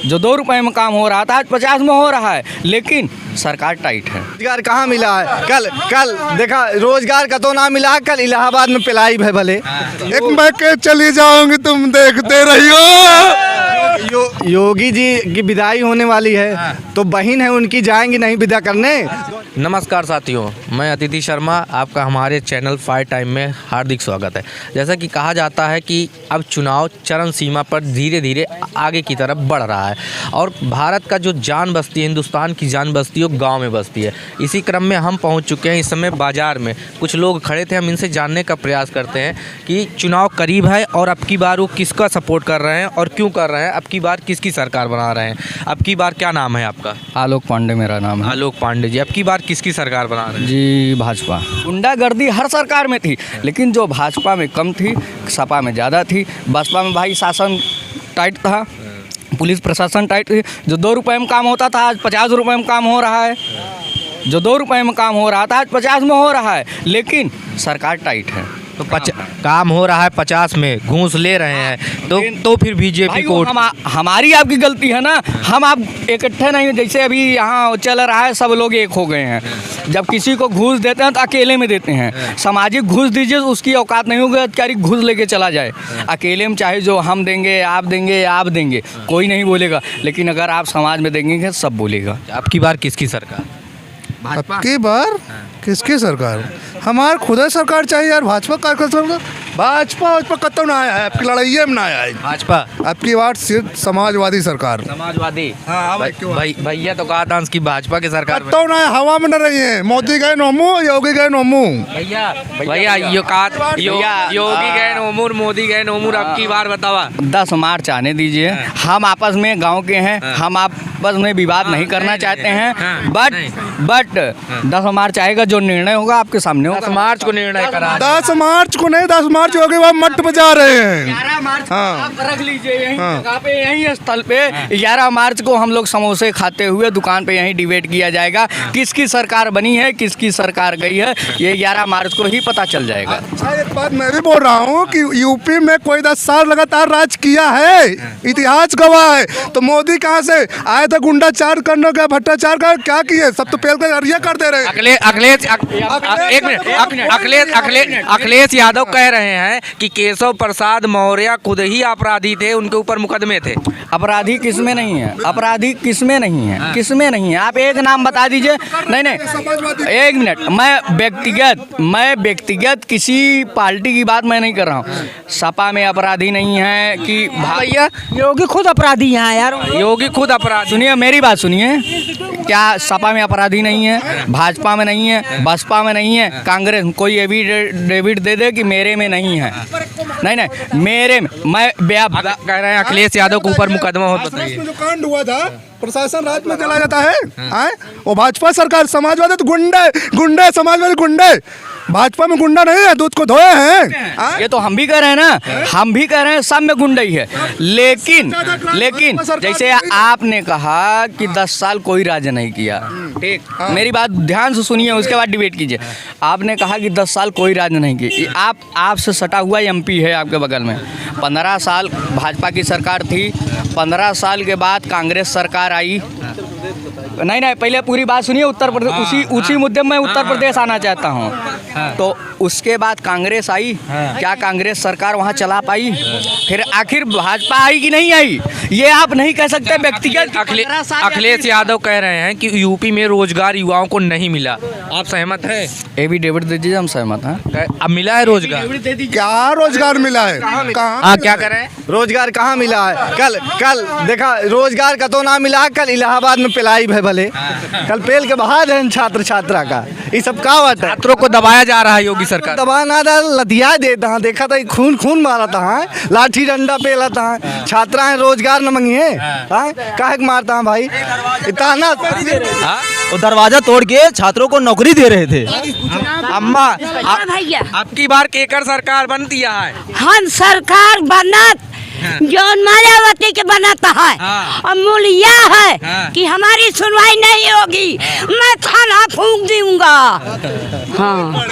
जो 2 रुपए में काम हो रहा था आज 50 में हो रहा है, लेकिन सरकार टाइट है। रोजगार कहाँ मिला है? कल देखा रोजगार का तो ना मिला, कल इलाहाबाद में पिलाई है भले। एक मैं के चली जाऊंगी तुम देखते रहियो। योगी जी की विदाई होने वाली है तो बहन है उनकी जाएंगी नहीं विदा करने। नमस्कार साथियों, मैं अतिथि शर्मा, आपका हमारे चैनल 5 टाइम में हार्दिक स्वागत है। जैसा कि कहा जाता है कि अब चुनाव चरम सीमा पर धीरे धीरे आगे की तरफ बढ़ रहा है और भारत का जो जान बसती है, हिंदुस्तान की जान बसती है, वो गाँव में बसती है। इसी क्रम में हम पहुँच चुके हैं इस समय बाज़ार में। कुछ लोग खड़े थे, हम इनसे जानने का प्रयास करते हैं कि चुनाव करीब है और अब की बार वो किसका सपोर्ट कर रहे हैं और क्यों कर रहे हैं, अब की बार किसकी सरकार बना रहे हैं। अब की बार क्या नाम है आपका? आलोक पांडे मेरा नाम है। आलोक पांडे जी, अब की बार किसकी सरकार बना रहे हैं? जी भाजपा। गुंडागर्दी हर सरकार में थी, लेकिन जो भाजपा में कम थी, सपा में ज़्यादा थी। बसपा में भाई शासन टाइट था, पुलिस प्रशासन टाइट थी। जो 2 रुपए में काम होता था आज 50 रुपए में काम हो रहा है। जो 2 रुपए में काम हो रहा था आज 50 में हो रहा है, लेकिन सरकार टाइट है। तो काम हो रहा है 50 में, घूस ले रहे हैं तो फिर बीजेपी को हमारी आपकी गलती है ना। हम आप इकट्ठे नहीं, जैसे अभी यहाँ चल रहा है, सब लोग एक हो गए हैं। जब किसी को घूस देते हैं तो अकेले में देते हैं। सामाजिक घूस दीजिए, उसकी औकात नहीं होगी अधिकारी घूस लेके चला जाए। अकेले में चाहे जो हम देंगे, आप देंगे, कोई नहीं बोलेगा, लेकिन अगर आप समाज में देंगे सब बोलेगा। अब की बार किसकी सरकार? अब की बार किसकी सरकार? हमार खुदा सरकार चाहिए यार। भाजपा का भाजपा कत्तो ना आया है, आपकी लड़ाई में ना आया है भाजपा। अब की बार सिर्फ समाजवादी सरकार। समाजवादी? हाँ भैया तो कहा था कि भाजपा की सरकार कत्तो ना हवा में न रही है। मोदी गए नोमू, योगी गए नोमू। भैया योगी गए नोमूर, मोदी गए नोमूर, अब की बार बतावा। 10 मार्च आने दीजिए। हम आपस में गांव के हैं, हम आपस में विवाद नहीं करना चाहते हैं, बट 10 मार्च आएगा, जो निर्णय होगा आपके सामने होगा। 10 मार्च को निर्णय करा। 10 मार्च को नहीं, 10 मार्च हो गए वहाँ मट बजा रहे हैं। 11 मार्च हाँ। आप रख लीजिए यहीं जगह पे, यहीं स्थल पे। 11 मार्च को हम लोग समोसे खाते हुए दुकान पे यहीं डिबेट किया जाएगा, किसकी सरकार बनी है, किसकी सरकार गई है, ये 11 मार्च को ही पता चल जाएगा। अच्छा, एक बात मैं भी बोल रहा हूँ कि यूपी में कोई 10 साल लगातार राज किया है, इतिहास गवाह है। तो मोदी कहाँ से आए थे? गुंडाचार करने का, भ्रष्टाचार का क्या किए? सब तो पेल कर अरिया कर दे रहे हैं। अखिलेश यादव कह रहे हैं कि केशव प्रसाद मौर्य खुद ही अपराधी थे, उनके ऊपर मुकदमे थे। अपराधी किसमें नहीं है? अपराधी किसमें नहीं है? किसमें नहीं है? आप एक नाम बता दीजिए। नहीं, एक मिनट। मैं व्यक्तिगत किसी पार्टी की बात मैं नहीं कर रहा हूँ। सपा में अपराधी नहीं है कि भैया योगी खुद अपराधी हैं यार। योगी खुद अपराधी। सुनिए मेरी बात सुनिए, क्या सपा में अपराधी नहीं है? भाजपा में नहीं है, बसपा में नहीं है, कांग्रेस कोई एविडेविट दे दे कि मेरे में नहीं है। नहीं मेरे में, मैं कह रहे हैं अखिलेश यादव के ऊपर मुकदमा होता था। जो कांड हुआ था, प्रशासन राज में चला जाता है। वो भाजपा सरकार, समाजवादी तो गुंडे समाजवादी गुंडे। भाजपा में गुंडा नहीं है, दूध को धोए हैं। ये तो हम भी कह रहे हैं ना, हम भी कह रहे हैं सब में गुंडा ही है। लेकिन जैसे आपने कहा कि 10 साल कोई राज्य नहीं किया, ठीक, मेरी बात ध्यान से सुनिए, उसके बाद डिबेट कीजिए। आपने कहा कि 10 साल कोई राज्य नहीं किया। आपसे सटा हुआ एमपी है आपके बगल में। 15 साल भाजपा की सरकार थी, 15 साल के बाद कांग्रेस सरकार आई। नहीं, पहले पूरी बात सुनिए। उत्तर प्रदेश, उसी मुद्दे में उत्तर प्रदेश आना चाहता हूँ। तो उसके बाद कांग्रेस आई, क्या कांग्रेस सरकार वहाँ चला पाई? फिर आखिर भाजपा आई कि नहीं आई, ये आप नहीं कह सकते व्यक्तिगत। अखिलेश यादव कह रहे हैं कि यूपी में रोजगार युवाओं को नहीं मिला, आप सहमत हैं? एविडेविट दीजिए, हम सहमत हैं। अब मिला है रोजगार? क्या रोजगार मिला है? कहाँ क्या कर रहे हैं? रोजगार कहाँ मिला है? कल देखा रोजगार का तो ना मिला, कल इलाहाबाद में पिलाई है भले। कल पेल के बहा दे छात्रा का, ये सब का बात है? छात्रों को दबाया जा रहा है योगी सरकार। दबा ना लदिया देता है, देखा था खून मारा था, लाठी डंडा पेला था। छात्राएं रोजगार न मंगिए, काहे मारता है भाई? इतना वो दरवाजा तोड़ के छात्रों को नौकरी दे रहे थे। अम्मा भैया अब की बार केकर सरकार बनती है? हम सरकार बनत जौन मायावती के बनाता है। और मूल यह है कि हमारी सुनवाई नहीं होगी, मैं थाना फूंक दूंगा। हाँ,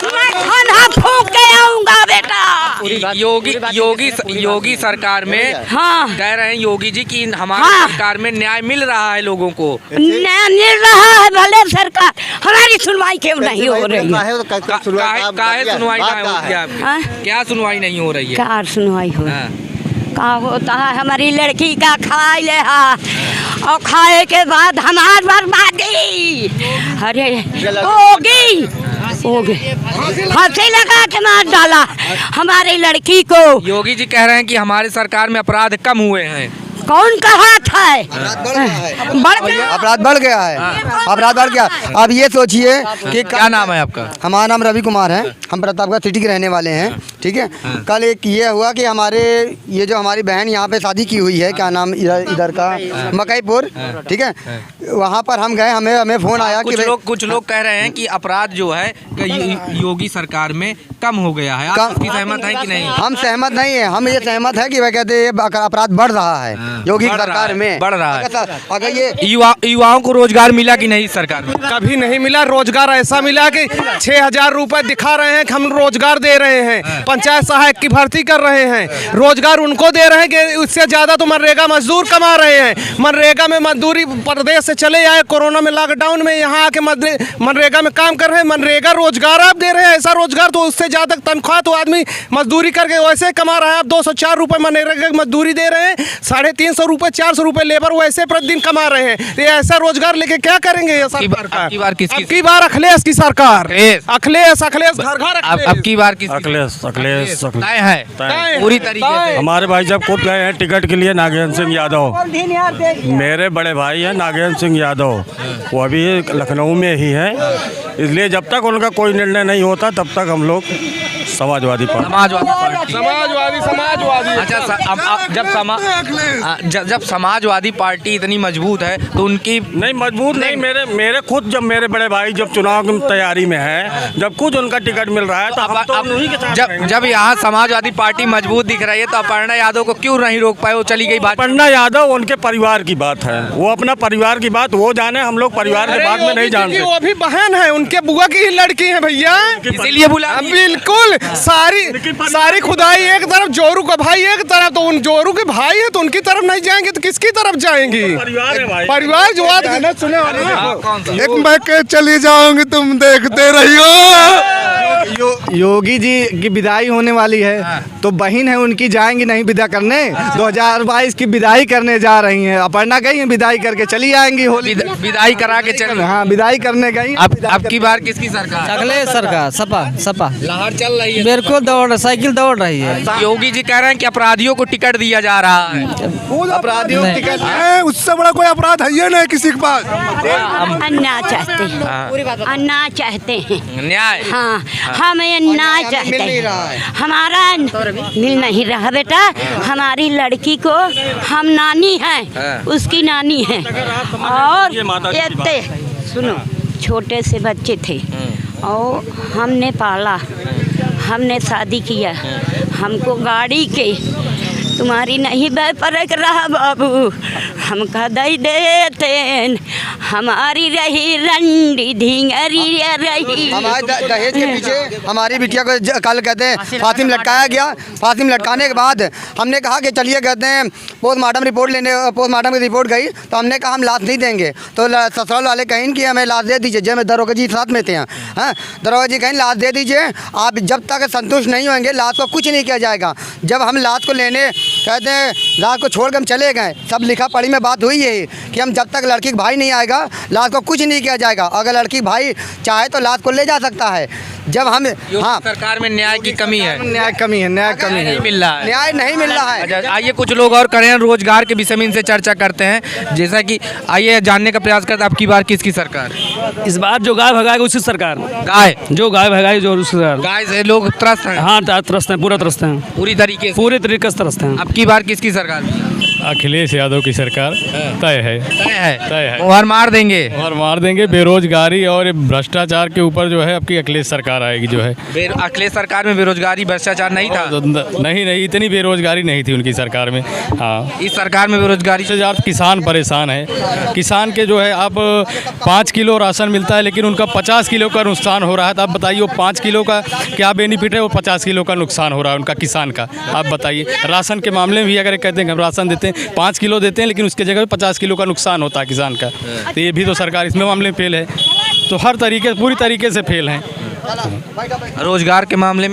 मैं थाना फूंक के दूंगा बेटा। योगी सरकार में हाँ कह रहे हैं योगी जी कि हमारी हाँ। सरकार में न्याय मिल रहा है लोगों को। न्याय मिल रहा है भले सरकार, हमारी सुनवाई क्यों नहीं हो रही है? काहे सुनवाई नहीं हो रही है आपकी? हाँ? क्या सुनवाई नहीं हो रही है? क्या सुनवाई हो हाँ। का होता है? हमारी लड़की का खाए ले और खाए के बाद हमार बर्बादी अरे होगी फांसी लगा के मार डाला हमारी लड़की को। योगी जी कह रहे हैं कि हमारी सरकार में अपराध कम हुए हैं। कौन कहा था? बढ़ गया। अपराध बढ़ गया है, अपराध बढ़ गया। अब ये सोचिए कि क्या नाम है आपका? हमारा नाम रवि कुमार है, हम प्रतापगढ़ सिटी के रहने वाले हैं। ठीक है, कल एक ये हुआ कि हमारे ये जो हमारी बहन यहाँ पे शादी की हुई है, क्या नाम इधर का मकईपुर, ठीक है, वहाँ पर हम गए, हमें फ़ोन आया कि कुछ लोग कह रहे हैं कि अपराध जो है योगी सरकार में कम हो गया है। आप इसकी सहमत हैं कि नहीं? हम सहमत नहीं है, हम ये सहमत है कि वह कहते हैं अपराध बढ़ रहा है योगी सरकार में, बढ़ रहा है। अगर ये युवाओं को रोजगार मिला कि नहीं सरकार में? कभी नहीं मिला रोजगार। ऐसा मिला कि 6,000 रुपए दिखा रहे हैं कि हम रोजगार दे रहे हैं, पंचायत सहायक की भर्ती कर रहे हैं, रोजगार उनको दे रहे हैं कि उससे ज्यादा तो मनरेगा मजदूर कमा रहे हैं। मनरेगा में मजदूरी प्रदेश से चले आए, कोरोना में लॉकडाउन में यहाँ आके मनरेगा में काम कर रहे हैं। मनरेगा रोजगार आप दे रहे हैं, ऐसा रोजगार तो उससे ज्यादा तनख्वाह तो आदमी मजदूरी करके वैसे कमा रहा है। आप 204 रुपए मनरेगा की मजदूरी दे रहे हैं, 350 रुपए 400 रुपए लेबर वैसे प्रतिदिन कमा रहे हैं। ये ऐसा रोजगार लेके क्या करेंगे ये सरकार? अब की बार अखिलेश की सरकार, अखिलेश घर घर अब की बार किस अखिलेश तय है पूरी तरीके से? हमारे भाई जब खुद गए हैं टिकट के लिए नागेंद्र सिंह यादव, मेरे बड़े भाई हैं नागेंद्र सिंह यादव, वो अभी लखनऊ में ही हैं, इसलिए जब तक उनका कोई निर्णय नहीं होता तब तक हम लोग समाजवादी पार्टी अच्छा जब समाजवादी पार्टी इतनी मजबूत है तो उनकी नहीं मजबूत नहीं, मेरे खुद जब मेरे बड़े भाई जब चुनाव की तैयारी में है, जब खुद उनका टिकट मिल रहा है तो हम तो उन्हीं के साथ रहेंगे। जब यहाँ समाजवादी पार्टी मजबूत दिख रही है तो अपर्णा यादव को क्यों नहीं रोक पाए? वो चली गई बात। अपर्णा यादव उनके परिवार की बात है, वो अपना परिवार की बात वो जाने, हम लोग परिवार के बात में नहीं जानते। वो भी बहन है, उनके बुआ की ही लड़की है भैया, इसीलिए बुला बिल्कुल। सारी खुदाई एक तरफ, जोरू का भाई एक तरफ, तो उन जोरू के भाई है तो उनकी तरफ नहीं जाएंगे तो किसकी तरफ जाएंगी? परिवार है भाई, परिवार जो गाना सुने एक मैं के चली जाऊंगी तुम देखते रहियो। योगी जी की विदाई होने वाली है तो बहन है उनकी जाएंगी नहीं विदा करने, 2022 की विदाई करने जा रही हैं। अपर्णा गई हैं विदाई करके चली आएंगी, होली विदाई करा के चल। हाँ विदाई करने गई। अब की बार किसकी सरकार? अखिलेश सरकार सपा लहर चल रही है, बिल्कुल साइकिल दौड़ रही है। योगी जी कह रहे हैं कि अपराधियों को टिकट दिया जा रहा है। अपराधियों को टिकट उससे बड़ा कोई अपराध है ये नहीं किसी के पास। अन्ना चाहते हैं, अन्ना चाहते हैं न्याय। हाँ हम अन्ना चाहते हैं, हमारा मिल नहीं रहा बेटा। हमारी लड़की को हम नानी हैं, उसकी नानी हैं, और इतने सुनो छोटे से बच्चे थे और हमने पाला, हमने शादी किया, हमको गाड़ी के तुम्हारी नहीं बह परक रहा बाबू, हम कदई देते हमारी रही रंडी ढींगरी रही। हमारे दहेज के पीछे हमारी बिटिया को कल कहते हैं फातिम लटकाया गया। फातिम लटकाने के बाद हमने कहा कि चलिए कहते हैं पोस्टमार्टम रिपोर्ट लेने, पोस्टमार्टम की रिपोर्ट गई तो हमने कहा हम लाश नहीं देंगे, तो ससुराल वाले कहीं कि हमें लाश दे दीजिए। जब दरोगा जी साथ में थे, हाँ दरोगा जी कहीं लाश दे दीजिए, आप जब तक संतुष्ट नहीं होंगे लाश को कुछ नहीं किया जाएगा। जब हम लाश को लेने कहते हैं लाश को छोड़ कर हम चले गए, सब लिखा पढ़ी में बात हुई है कि हम जब तक लड़की का भाई नहीं आएगा लाश को कुछ नहीं किया जाएगा। अगर लड़की भाई चाहे तो लाश को ले जा सकता है। जब हम हाँ सरकार में न्याय की कमी है, न्याय कमी है, न्याय कमी है, नहीं मिल रहा है, न्याय नहीं मिल रहा है। अच्छा, आइए कुछ लोग और करें रोजगार के विषय में इनसे चर्चा करते हैं। जैसा कि आइए जानने का प्रयास करते हैं अब की बार किसकी सरकार? इस बार जो गाय भगाएगा उसकी सरकार। गाय जो गाय भगाएगी जो उसकी सरकार। गाय से लोग त्रस्त हैं। हाँ त्रस्त हैं, पूरा त्रस्त हैं, पूरी तरीके से पूरे तरीके से त्रस्त हैं। अब की बार किसकी सरकार? अखिलेश यादव की सरकार तय है। तय है। मुहर मार देंगे। और मार देंगे। बेरोजगारी और भ्रष्टाचार के ऊपर जो है आपकी अखिलेश सरकार आएगी जो है। अखिलेश सरकार में बेरोजगारी भ्रष्टाचार नहीं था। नहीं इतनी बेरोजगारी नहीं थी उनकी सरकार में। हाँ, इस सरकार में बेरोजगारी से ज़्यादा किसान परेशान है। किसान के जो है आप 5 किलो राशन मिलता है लेकिन उनका 50 किलो का नुकसान हो रहा है। तो आप बताइए वो 5 किलो का क्या बेनिफिट है, वो 50 किलो का नुकसान हो रहा है उनका किसान का। आप बताइए राशन के मामले में भी अगर कहते हैं हम राशन देते हैं 5 किलो देते हैं लेकिन उसके जगह 50 किलो का नुकसान होता है किसान का। तो ये भी तो सरकार इसमें मामले में फेल है। तो हर तरीके पूरी तरीके से फेल हैं। रोजगार के मामले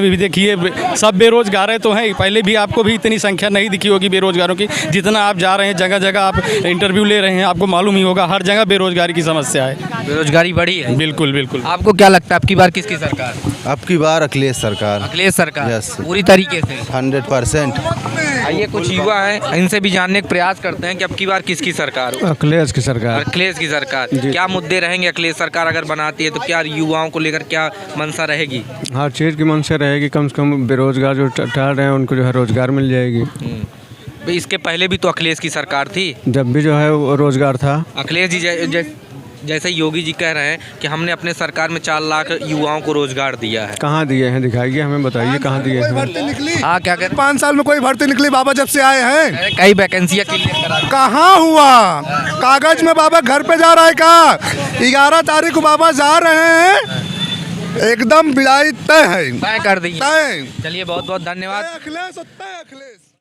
में भी देखिए सब बेरोजगार है तो हैं। पहले भी आपको भी इतनी संख्या नहीं दिखी होगी बेरोजगारों की। जितना आप जा रहे हैं जगह जगह आप इंटरव्यू ले रहे हैं आपको मालूम ही होगा हर जगह बेरोजगारी की समस्या है। बेरोजगारी बढ़ी है। बिल्कुल। आपको क्या लगता है अब की बार किसकी सरकार? अब की बार अखिलेश सरकार। अखिलेश सरकार Yes. पूरी तरीके से 100%। आइए कुछ युवा हैं इनसे भी जानने का प्रयास करते हैं कि अब की बार किसकी सरकार हो? अखिलेश की सरकार। अखिलेश की सरकार। क्या मुद्दे रहेंगे अखिलेश सरकार अगर बनाती है तो क्या युवाओं को लेकर क्या मंशा रहेगी? हर चीज़ की मंशा रहेगी। कम से कम बेरोजगार जो टहल रहे हैं उनको जो है रोजगार मिल जाएगी। इसके पहले भी तो अखिलेश की सरकार थी। जब भी जो है वो रोजगार था। अखिलेश जी जैसे योगी जी कह रहे हैं कि हमने अपने सरकार में 4 लाख युवाओं को रोजगार दिया है। कहाँ दिए हैं दिखाइए हमें बताइए कहाँ दिए हैं। भर्ती निकली? हाँ क्या कहते 5 साल में कोई भर्ती निकली बाबा जब से आए हैं? कई वैकेंसियाँ क्लियर करा। कहाँ हुआ? कागज में बाबा घर पे जा रहा है का? 11 तारीख को बाबा जा रहे हैं। एकदम विदाई तय है। तय कर दी। तय। चलिए बहुत बहुत धन्यवाद। अखिलेश।